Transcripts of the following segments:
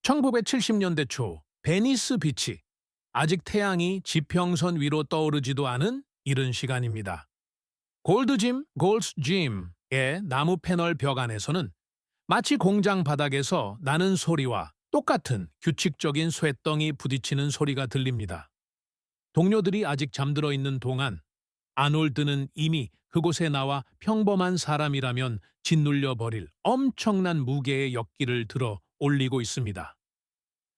1970년대 초 베니스 비치. 아직 태양이 지평선 위로 떠오르지도 않은 이른 시간입니다. 골드스 짐의 나무 패널 벽 안에서는 마치 공장 바닥에서 나는 소리와 똑같은 규칙적인 쇠덩이 부딪히는 소리가 들립니다. 동료들이 아직 잠들어 있는 동안 아놀드는 이미 그곳에 나와 평범한 사람이라면 짓눌려 버릴 엄청난 무게의 역기를 들어 올리고 있습니다.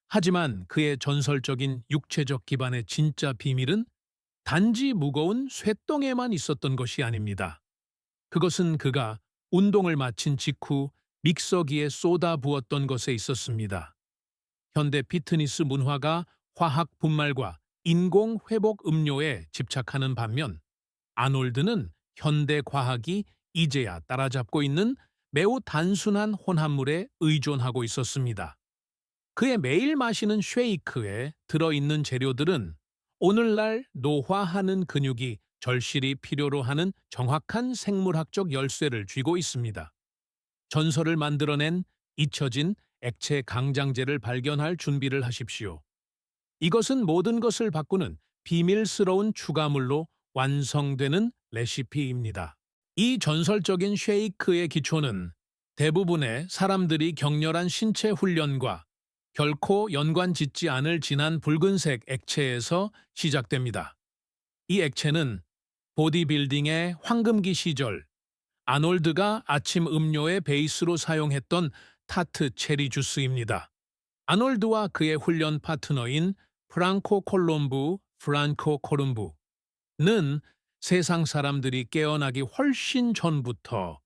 하지만 그의 전설적인 육체적 기반의 진짜 비밀은 단지 무거운 쇠덩에만 있었던 것이 아닙니다. 그것은 그가 운동을 마친 직후 믹서기에 쏟아 부었던 것에 있었습니다. 현대 피트니스 문화가 화학 분말과 인공 회복 음료에 집착하는 반면 아놀드는 현대 과학이 이제야 따라잡고 있는 매우 단순한 혼합물에 의존하고 있었습니다. 그의 매일 마시는 쉐이크에 들어있는 재료들은 오늘날 노화하는 근육이 절실히 필요로 하는 정확한 생물학적 열쇠를 쥐고 있습니다. 전설을 만들어낸 잊혀진 액체 강장제를 발견할 준비를 하십시오. 이것은 모든 것을 바꾸는 비밀스러운 추가물로 완성되는 레시피입니다. 이 전설적인 쉐이크의 기초는 대부분의 사람들이 격렬한 신체 훈련과 결코 연관 짓지 않을 진한 붉은색 액체에서 시작됩니다. 이 액체는 보디빌딩의 황금기 시절 아놀드가 아침 음료의 베이스로 사용했던 타트 체리 주스입니다. 아놀드와 그의 훈련 파트너인 프랑코 콜룸부는 세상 사람들이 깨어나기 훨씬 전부터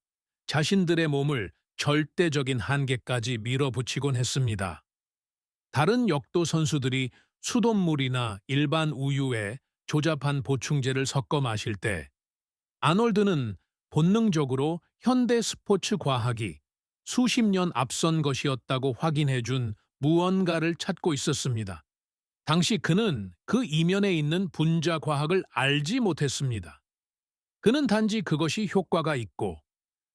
자신들의 몸을 절대적인 한계까지 밀어붙이곤 했습니다. 다른 역도 선수들이 수돗물이나 일반 우유에 조잡한 보충제를 섞어 마실 때 아놀드는 본능적으로 현대 스포츠 과학이 수십 년 앞선 것이었다고 확인해준 무언가를 찾고 있었습니다. 당시 그는 그 이면에 있는 분자 과학을 알지 못했습니다. 그는 단지 그것이 효과가 있고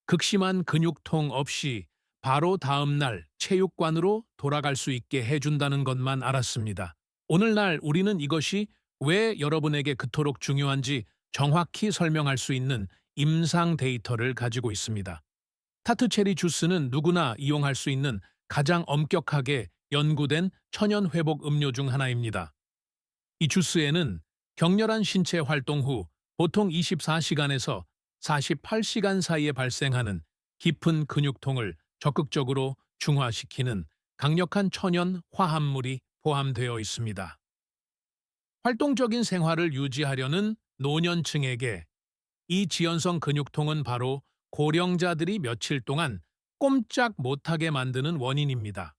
극심한 근육통 없이 바로 다음 날 체육관으로 돌아갈 수 있게 해준다는 것만 알았습니다. 오늘날 우리는 이것이 왜 여러분에게 그토록 중요한지 정확히 설명할 수 있는 임상 데이터를 가지고 있습니다. 타트체리 주스는 누구나 이용할 수 있는 가장 엄격하게 연구된 천연 회복 음료 중 하나입니다. 이 주스에는 격렬한 신체 활동 후 보통 24시간에서 48시간 사이에 발생하는 깊은 근육통을 적극적으로 중화시키는 강력한 천연 화합물이 포함되어 있습니다. 활동적인 생활을 유지하려는 노년층에게 이 지연성 근육통은 바로 고령자들이 며칠 동안 꼼짝 못하게 만드는 원인입니다.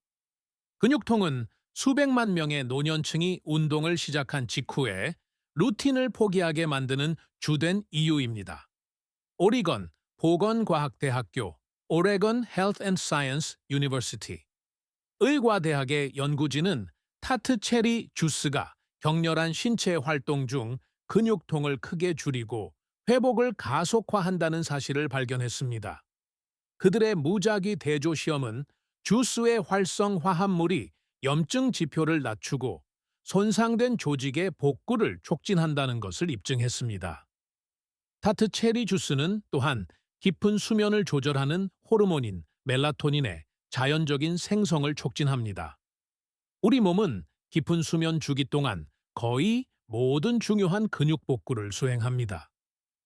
근육통은 수백만 명의 노년층이 운동을 시작한 직후에 루틴을 포기하게 만드는 주된 이유입니다. 오리건 보건과학대학교 오레건 헬스 앤 사이언스 유니버시티 의과대학의 연구진은 타트 체리 주스가 격렬한 신체 활동 중 근육통을 크게 줄이고 회복을 가속화한다는 사실을 발견했습니다. 그들의 무작위 대조 시험은 주스의 활성 화합물이 염증 지표를 낮추고 손상된 조직의 복구를 촉진한다는 것을 입증했습니다. 타트 체리 주스는 또한 깊은 수면을 조절하는 호르몬인 멜라토닌의 자연적인 생성을 촉진합니다. 우리 몸은 깊은 수면 주기 동안 거의 모든 중요한 근육 복구를 수행합니다.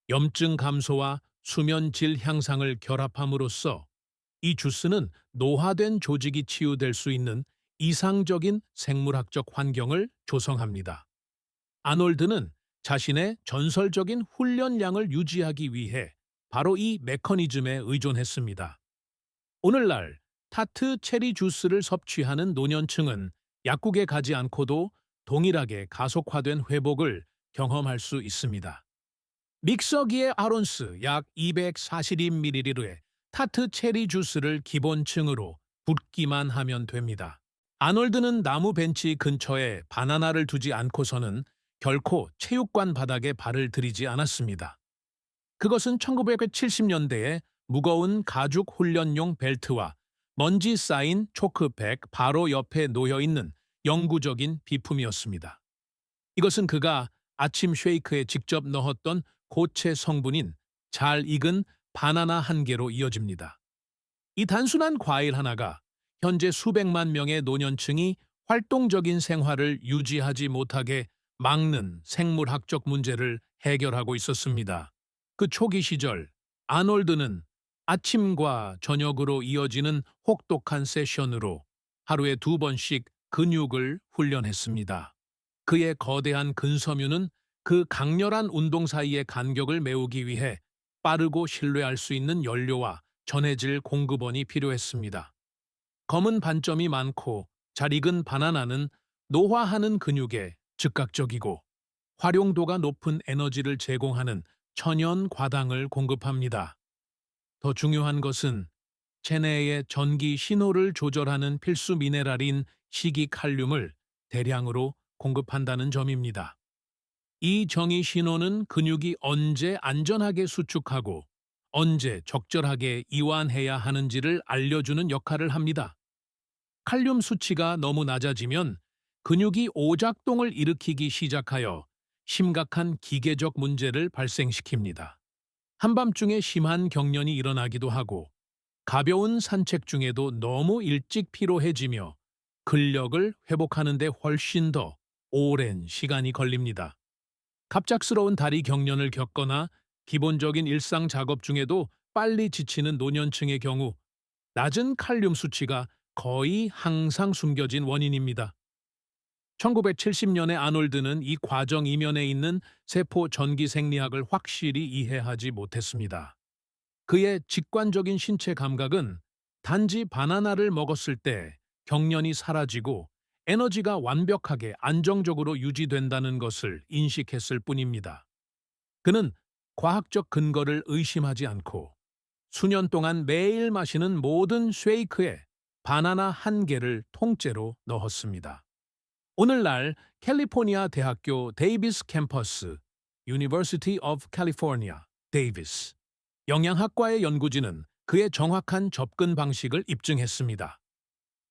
염증 감소와 수면 질 향상을 결합함으로써 이 주스는 노화된 조직이 치유될 수 있는 이상적인 생물학적 환경을 조성합니다. 아놀드는 자신의 전설적인 훈련량을 유지하기 위해 바로 이 메커니즘에 의존했습니다. 오늘날 타트 체리 주스를 섭취하는 노년층은 약국에 가지 않고도 동일하게 가속화된 회복을 경험할 수 있습니다. 믹서기에 아론스 약 242ml의 타트 체리 주스를 기본층으로 붓기만 하면 됩니다. 아놀드는 나무 벤치 근처에 바나나를 두지 않고서는 결코 체육관 바닥에 발을 들이지 않았습니다. 그것은 1970년대에 무거운 가죽 훈련용 벨트와 먼지 쌓인 초크백 바로 옆에 놓여 있는 영구적인 비품이었습니다. 이것은 그가 아침 쉐이크에 직접 넣었던 고체 성분인 잘 익은 바나나 한 개로 이어집니다. 이 단순한 과일 하나가 현재 수백만 명의 노년층이 활동적인 생활을 유지하지 못하게 막는 생물학적 문제를 해결하고 있었습니다. 그 초기 시절, 아놀드는 아침과 저녁으로 이어지는 혹독한 세션으로 하루에 2번씩 근육을 훈련했습니다. 그의 거대한 근섬유는 그 강렬한 운동 사이의 간격을 메우기 위해 빠르고 신뢰할 수 있는 연료와 전해질 공급원이 필요했습니다. 검은 반점이 많고 잘 익은 바나나는 노화하는 근육에 즉각적이고 활용도가 높은 에너지를 제공하는 천연 과당을 공급합니다. 더 중요한 것은 체내의 전기 신호를 조절하는 필수 미네랄인 식이칼륨을 대량으로 공급한다는 점입니다. 이 정의 신호는 근육이 언제 안전하게 수축하고 언제 적절하게 이완해야 하는지를 알려주는 역할을 합니다. 칼륨 수치가 너무 낮아지면 근육이 오작동을 일으키기 시작하여 심각한 기계적 문제를 발생시킵니다. 한밤중에 심한 경련이 일어나기도 하고 가벼운 산책 중에도 너무 일찍 피로해지며 근력을 회복하는 데 훨씬 더 오랜 시간이 걸립니다. 갑작스러운 다리 경련을 겪거나 기본적인 일상 작업 중에도 빨리 지치는 노년층의 경우 낮은 칼륨 수치가 거의 항상 숨겨진 원인입니다. 1970년에 아놀드는 이 과정 이면에 있는 세포 전기 생리학을 확실히 이해하지 못했습니다. 그의 직관적인 신체 감각은 단지 바나나를 먹었을 때 경련이 사라지고 에너지가 완벽하게 안정적으로 유지된다는 것을 인식했을 뿐입니다. 그는 과학적 근거를 의심하지 않고 수년 동안 매일 마시는 모든 쉐이크에 바나나 한 개를 통째로 넣었습니다. 오늘날 캘리포니아 대학교 데이비스 캠퍼스, University of California, 데이비스 영양학과의 연구진은 그의 정확한 접근 방식을 입증했습니다.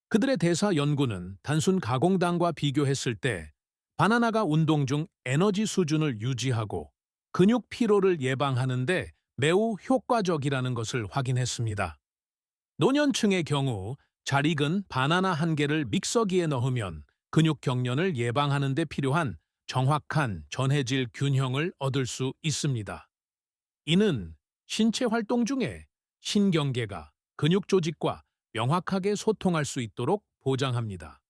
그들의 대사 연구는 단순 가공당과 비교했을 때 바나나가 운동 중 에너지 수준을 유지하고 근육 피로를 예방하는 데 매우 효과적이라는 것을 확인했습니다. 노년층의 경우 잘 익은 바나나 한 개를 믹서기에 넣으면 근육 경련을 예방하는 데 필요한 정확한 전해질 균형을 얻을 수 있습니다. 이는 신체 활동 중에 신경계가 근육 조직과 명확하게 소통할 수 있도록 보장합니다.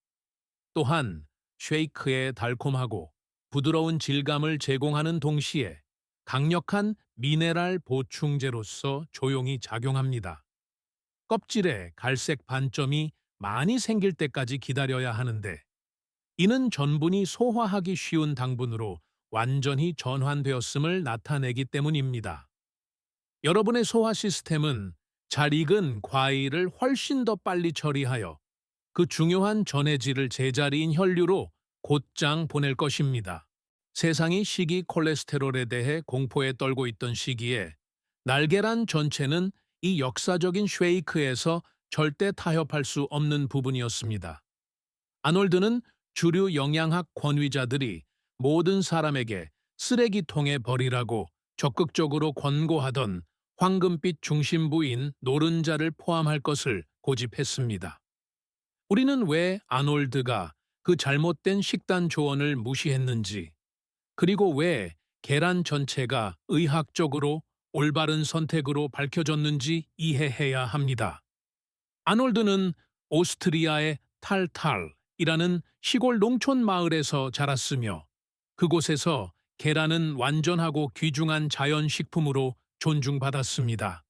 또한 쉐이크의 달콤하고 부드러운 질감을 제공하는 동시에 강력한 미네랄 보충제로서 조용히 작용합니다. 껍질에 갈색 반점이 많이 생길 때까지 기다려야 하는데 이는 전분이 소화하기 쉬운 당분으로 완전히 전환되었음을 나타내기 때문입니다. 여러분의 소화 시스템은 잘 익은 과일을 훨씬 더 빨리 처리하여 그 중요한 전해질을 제자리인 혈류로 곧장 보낼 것입니다. 세상이 식이 콜레스테롤에 대해 공포에 떨고 있던 시기에 날계란 전체는 이 역사적인 쉐이크에서 절대 타협할 수 없는 부분이었습니다. 아놀드는 주류 영양학 권위자들이 모든 사람에게 쓰레기통에 버리라고 적극적으로 권고하던 황금빛 중심부인 노른자를 포함할 것을 고집했습니다. 우리는 왜 아놀드가 그 잘못된 식단 조언을 무시했는지, 그리고 왜 계란 전체가 의학적으로 올바른 선택으로 밝혀졌는지 이해해야 합니다. 아놀드는 오스트리아의 탈탈이라는 시골 농촌 마을에서 자랐으며 그곳에서 계란은 완전하고 귀중한 자연식품으로 존중받았습니다.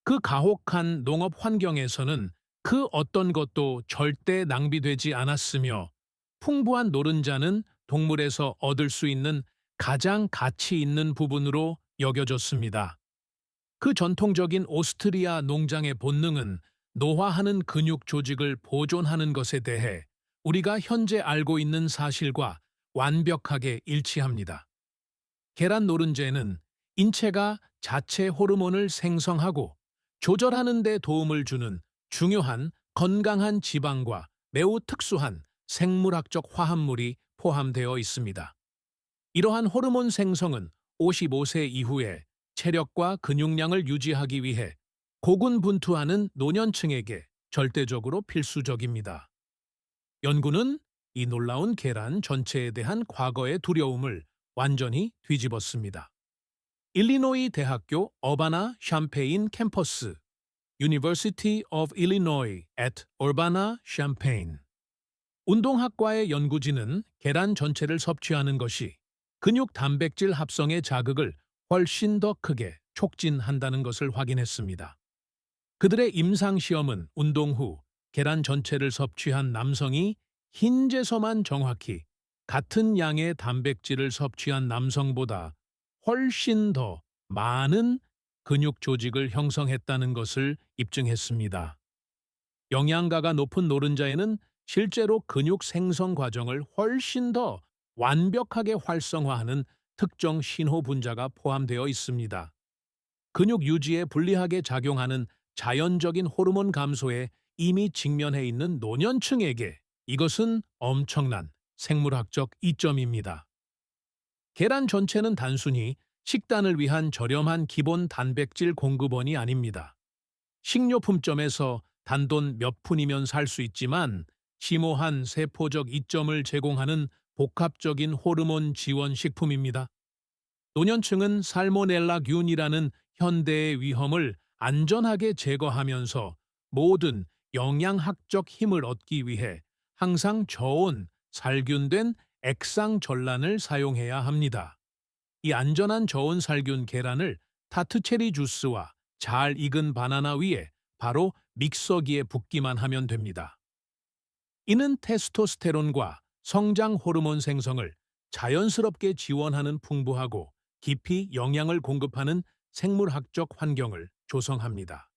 그 가혹한 농업 환경에서는 그 어떤 것도 절대 낭비되지 않았으며 풍부한 노른자는 동물에서 얻을 수 있는 가장 가치 있는 부분으로 여겨졌습니다. 그 전통적인 오스트리아 농장의 본능은 노화하는 근육 조직을 보존하는 것에 대해 우리가 현재 알고 있는 사실과 완벽하게 일치합니다. 계란 노른자에는 인체가 자체 호르몬을 생성하고 조절하는 데 도움을 주는 중요한 건강한 지방과 매우 특수한 생물학적 화합물이 포함되어 있습니다. 이러한 호르몬 생성은 55세 이후에 체력과 근육량을 유지하기 위해 고군분투하는 노년층에게 절대적으로 필수적입니다. 연구는 이 놀라운 계란 전체에 대한 과거의 두려움을 완전히 뒤집었습니다. 일리노이 대학교 어바나 샴페인 캠퍼스 University of Illinois at Urbana-Champaign 운동학과의 연구진은 계란 전체를 섭취하는 것이 근육 단백질 합성의 자극을 훨씬 더 크게 촉진한다는 것을 확인했습니다. 그들의 임상시험은 운동 후 계란 전체를 섭취한 남성이 흰제서만 정확히 같은 양의 단백질을 섭취한 남성보다 훨씬 더 많은 근육 조직을 형성했다는 것을 입증했습니다. 영양가가 높은 노른자에는 실제로 근육 생성 과정을 훨씬 더 완벽하게 활성화하는 특정 신호 분자가 포함되어 있습니다. 근육 유지에 불리하게 작용하는 자연적인 호르몬 감소에 이미 직면해 있는 노년층에게 이것은 엄청난 생물학적 이점입니다. 계란 전체는 단순히 식단을 위한 저렴한 기본 단백질 공급원이 아닙니다. 식료품점에서 단돈 몇 푼이면 살 수 있지만 심오한 세포적 이점을 제공하는 복합적인 호르몬 지원 식품입니다. 노년층은 살모넬라균이라는 현대의 위험을 안전하게 제거하면서 모든 영양학적 힘을 얻기 위해 항상 저온, 살균된 액상 전란을 사용해야 합니다. 이 안전한 저온 살균 계란을 타트 체리 주스와 잘 익은 바나나 위에 바로 믹서기에 붓기만 하면 됩니다. 이는 테스토스테론과 성장 호르몬 생성을 자연스럽게 지원하는 풍부하고 깊이 영양을 공급하는 생물학적 환경을 조성합니다.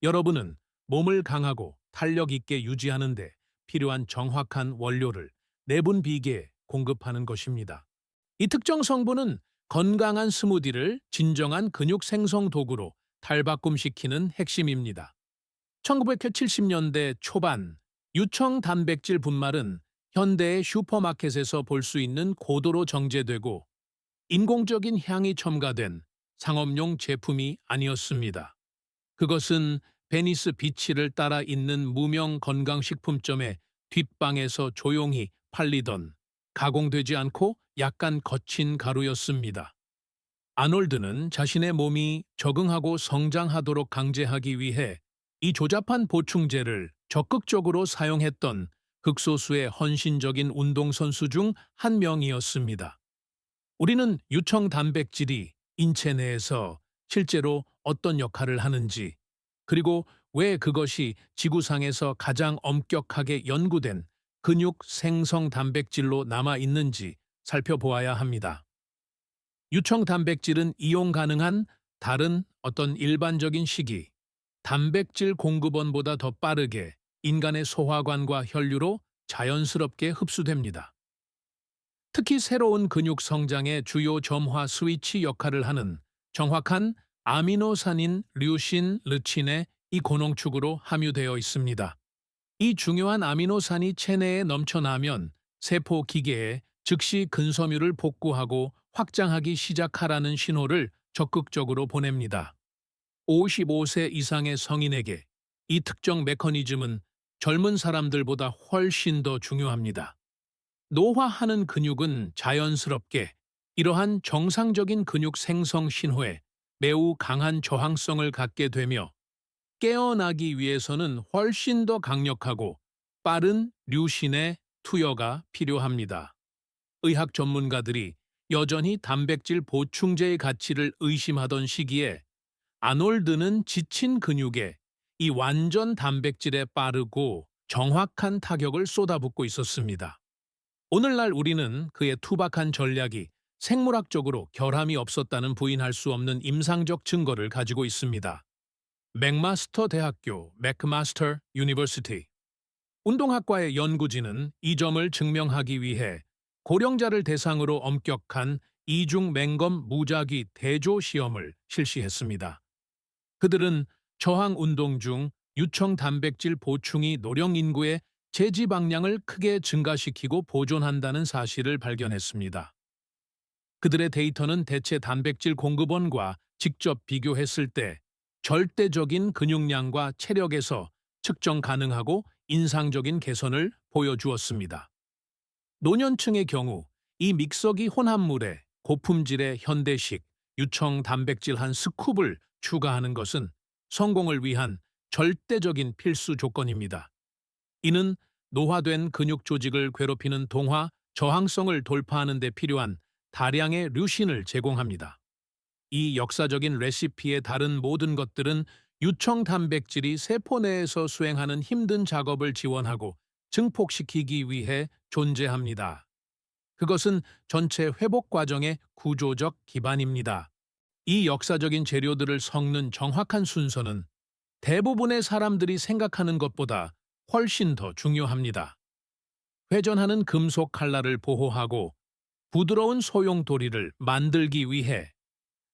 여러분은 몸을 강하고 탄력 있게 유지하는 데 필요한 정확한 원료를 내분 비계에 공급하는 것입니다. 이 특정 성분은 건강한 스무디를 진정한 근육 생성 도구로 탈바꿈시키는 핵심입니다. 1970년대 초반 유청 단백질 분말은 현대의 슈퍼마켓에서 볼 수 있는 고도로 정제되고 인공적인 향이 첨가된 상업용 제품이 아니었습니다. 그것은 베니스 비치를 따라 있는 무명 건강식품점의 뒷방에서 조용히 팔리던 가공되지 않고 약간 거친 가루였습니다. 아놀드는 자신의 몸이 적응하고 성장하도록 강제하기 위해 이 조잡한 보충제를 적극적으로 사용했던 극소수의 헌신적인 운동선수 중 한 명이었습니다. 우리는 유청 단백질이 인체 내에서 실제로 어떤 역할을 하는지, 그리고 왜 그것이 지구상에서 가장 엄격하게 연구된 근육 생성 단백질로 남아 있는지 살펴보아야 합니다. 유청 단백질은 이용 가능한 다른 어떤 일반적인 식이 단백질 공급원보다 더 빠르게 인간의 소화관과 혈류로 자연스럽게 흡수됩니다. 특히 새로운 근육 성장의 주요 점화 스위치 역할을 하는 정확한 아미노산인 류신, 르친의 이 고농축으로 함유되어 있습니다. 이 중요한 아미노산이 체내에 넘쳐나면 세포 기계에 즉시 근섬유를 복구하고 확장하기 시작하라는 신호를 적극적으로 보냅니다. 55세 이상의 성인에게 이 특정 메커니즘은 젊은 사람들보다 훨씬 더 중요합니다. 노화하는 근육은 자연스럽게 이러한 정상적인 근육 생성 신호에 매우 강한 저항성을 갖게 되며 깨어나기 위해서는 훨씬 더 강력하고 빠른 류신의 투여가 필요합니다. 의학 전문가들이 여전히 단백질 보충제의 가치를 의심하던 시기에 아놀드는 지친 근육에 이 완전 단백질에 빠르고 정확한 타격을 쏟아붓고 있었습니다. 오늘날 우리는 그의 투박한 전략이 생물학적으로 결함이 없었다는 부인할 수 없는 임상적 증거를 가지고 있습니다. 맥마스터 대학교 맥마스터 유니버시티 운동학과의 연구진은 이 점을 증명하기 위해 고령자를 대상으로 엄격한 이중 맹검 무작위 대조 시험을 실시했습니다. 그들은 저항 운동 중 유청 단백질 보충이 노령 인구의 제지방량을 크게 증가시키고 보존한다는 사실을 발견했습니다. 그들의 데이터는 대체 단백질 공급원과 직접 비교했을 때 절대적인 근육량과 체력에서 측정 가능하고 인상적인 개선을 보여주었습니다. 노년층의 경우 이 믹서기 혼합물에 고품질의 현대식 유청 단백질 한 스쿱을 추가하는 것은 성공을 위한 절대적인 필수 조건입니다. 이는 노화된 근육 조직을 괴롭히는 동화 저항성을 돌파하는 데 필요한 다량의 류신을 제공합니다. 이 역사적인 레시피의 다른 모든 것들은 유청 단백질이 세포 내에서 수행하는 힘든 작업을 지원하고 증폭시키기 위해 존재합니다. 그것은 전체 회복 과정의 구조적 기반입니다. 이 역사적인 재료들을 섞는 정확한 순서는 대부분의 사람들이 생각하는 것보다 훨씬 더 중요합니다. 회전하는 금속 칼날을 보호하고 부드러운 소용돌이를 만들기 위해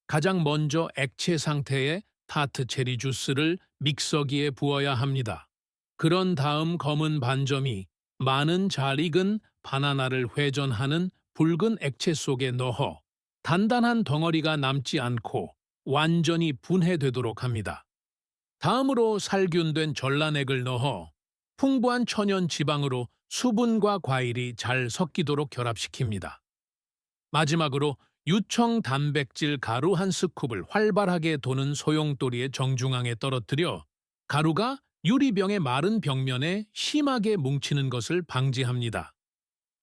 가장 먼저 액체 상태의 타트 체리 주스를 믹서기에 부어야 합니다. 그런 다음 검은 반점이 많은 잘 익은 바나나를 회전하는 붉은 액체 속에 넣어 단단한 덩어리가 남지 않고 완전히 분해되도록 합니다. 다음으로 살균된 전란액을 넣어 풍부한 천연 지방으로 수분과 과일이 잘 섞이도록 결합시킵니다. 마지막으로 유청 단백질 가루 한 스쿱을 활발하게 도는 소용돌이의 정중앙에 떨어뜨려 가루가 유리병의 마른 벽면에 심하게 뭉치는 것을 방지합니다.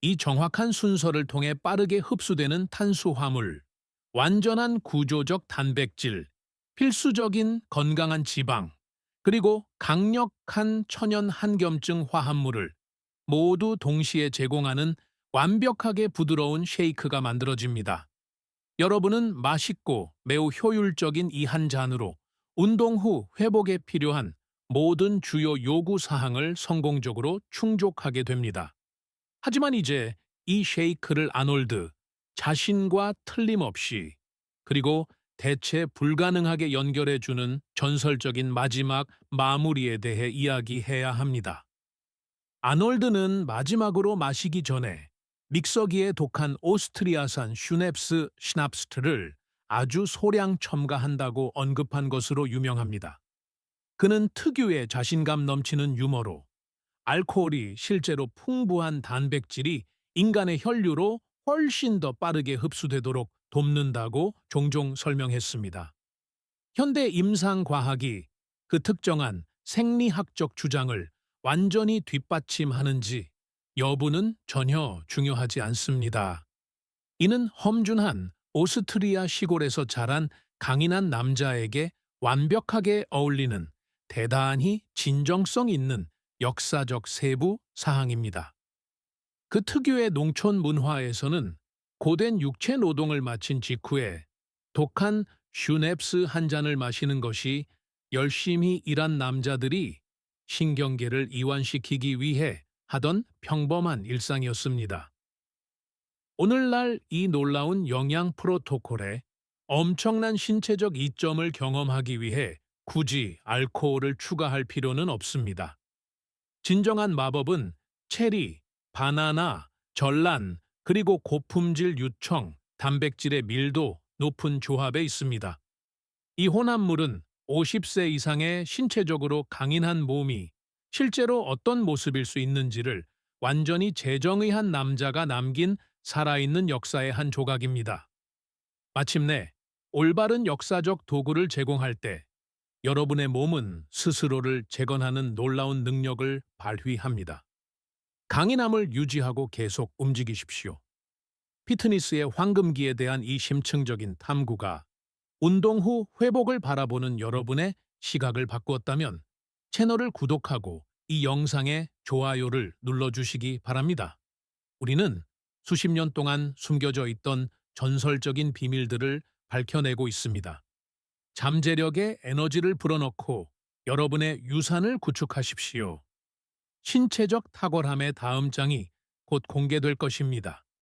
이 정확한 순서를 통해 빠르게 흡수되는 탄수화물, 완전한 구조적 단백질, 필수적인 건강한 지방, 그리고 강력한 천연 한겸증 화합물을 모두 동시에 제공하는 완벽하게 부드러운 쉐이크가 만들어집니다. 여러분은 맛있고 매우 효율적인 이 한 잔으로 운동 후 회복에 필요한 모든 주요 요구 사항을 성공적으로 충족하게 됩니다. 하지만 이제 이 쉐이크를 아놀드, 자신과 틀림없이, 그리고 대체 불가능하게 연결해주는 전설적인 마지막 마무리에 대해 이야기해야 합니다. 아놀드는 마지막으로 마시기 전에 믹서기에 독한 오스트리아산 슈넵스 시납스트를 아주 소량 첨가한다고 언급한 것으로 유명합니다. 그는 특유의 자신감 넘치는 유머로 알코올이 실제로 풍부한 단백질이 인간의 혈류로 훨씬 더 빠르게 흡수되도록 돕는다고 종종 설명했습니다. 현대 임상과학이 그 특정한 생리학적 주장을 완전히 뒷받침하는지 여부는 전혀 중요하지 않습니다. 이는 험준한 오스트리아 시골에서 자란 강인한 남자에게 완벽하게 어울리는 대단히 진정성 있는 역사적 세부 사항입니다. 그 특유의 농촌 문화에서는 고된 육체 노동을 마친 직후에 독한 슈넵스 한 잔을 마시는 것이 열심히 일한 남자들이 신경계를 이완시키기 위해 하던 평범한 일상이었습니다. 오늘날 이 놀라운 영양 프로토콜에 엄청난 신체적 이점을 경험하기 위해 굳이 알코올을 추가할 필요는 없습니다. 진정한 마법은 체리, 바나나, 전란, 그리고 고품질 유청, 단백질의 밀도 높은 조합에 있습니다. 이 혼합물은 50세 이상의 신체적으로 강인한 몸이 실제로 어떤 모습일 수 있는지를 완전히 재정의한 남자가 남긴 살아있는 역사의 한 조각입니다. 마침내 올바른 역사적 도구를 제공할 때 여러분의 몸은 스스로를 재건하는 놀라운 능력을 발휘합니다. 강인함을 유지하고 계속 움직이십시오. 피트니스의 황금기에 대한 이 심층적인 탐구가 운동 후 회복을 바라보는 여러분의 시각을 바꾸었다면 채널을 구독하고 이 영상에 좋아요를 눌러주시기 바랍니다. 우리는 수십 년 동안 숨겨져 있던 전설적인 비밀들을 밝혀내고 있습니다. 잠재력의 에너지를 불어넣고 여러분의 유산을 구축하십시오. 신체적 탁월함의 다음 장이 곧 공개될 것입니다.